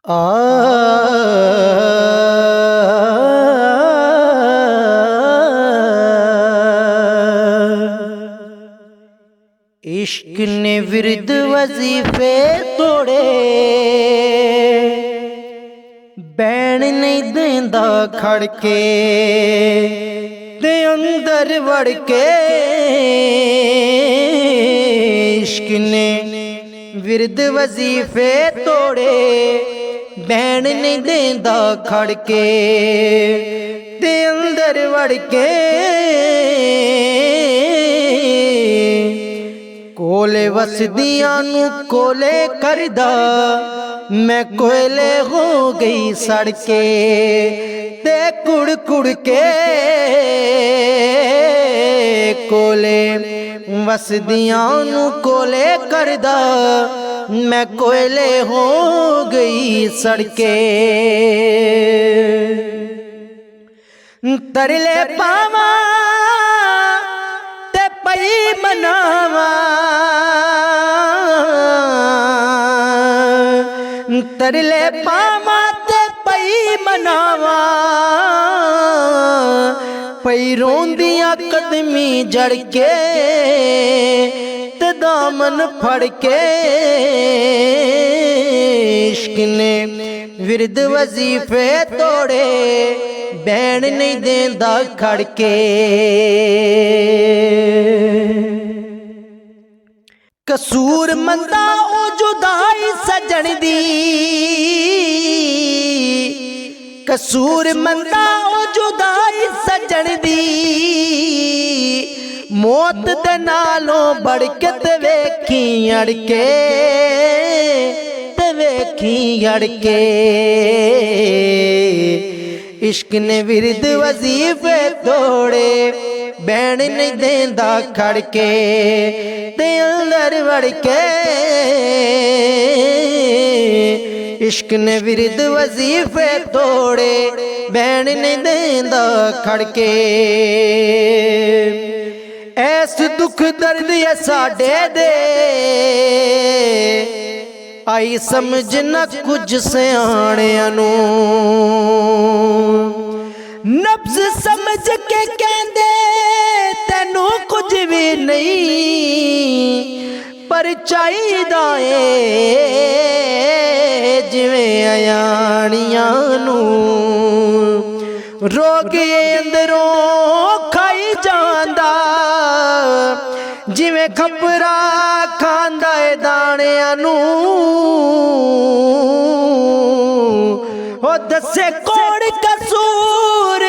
आ इश्क ने विरद वजीफे तोड़े, बैन नहीं देंदा खड़के ते अंदर वड़ के। इश्क ने विरद वजीफे तोड़े, बैन नहीं देंदा खड़के ते अंदर वड़ के। कोले वसदियां नू कोले करदा, मैं कोयले हो गई सड़के ते कुड़ कुड़ के। कोले वसदियां नू कोले करदा, मैं कोयले हो गई सड़के। तरले पावा ते पई मनावा, तरले पावा ते पई मनावा। पई रोंदियां कदमी जड़ के ते दामन फड़ के। इश्क ने विरद वजीफे तोड़े, बैन नहीं देंदा खड़के। कसूर मंदा ओ जुदाई सजन दी, कसूर मंदा ओ जुदाई सजन दी। मौत दे नालों बढ़ के ते वेखी अड़के, ते वेखी अड़के। इश्क ने विरद वजीफे तोड़े, बैन नहीं देंदा खड़के ते अंदर वड़ के। इश्क ने विरद वजीफे तोड़े, बैन नहीं देंदा खड़के। ऐस दुख दर्द ये साडे दे, आई समझ न कुछ सियाणियां नू। नब्ज़ समझ के कहंदे तैनू कुछ भी नहीं, पर चाहिदा ए जिवें अयाणियां नू। रोग अंदरों खाई जांदा, जिवें खपरा खांदा ए दाणियां नू। ओ दसे कौन कसूर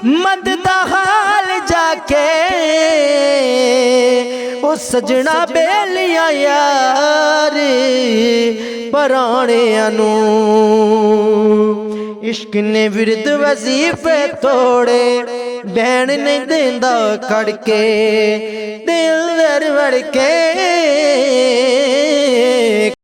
मद दा हाल जाके। ओ सजना बेलियां यार पराणियां नू। इश्क ने विरद वजीफे तोड़े, बैन नहीं देंदा खड़के ते अंदर वड़ के।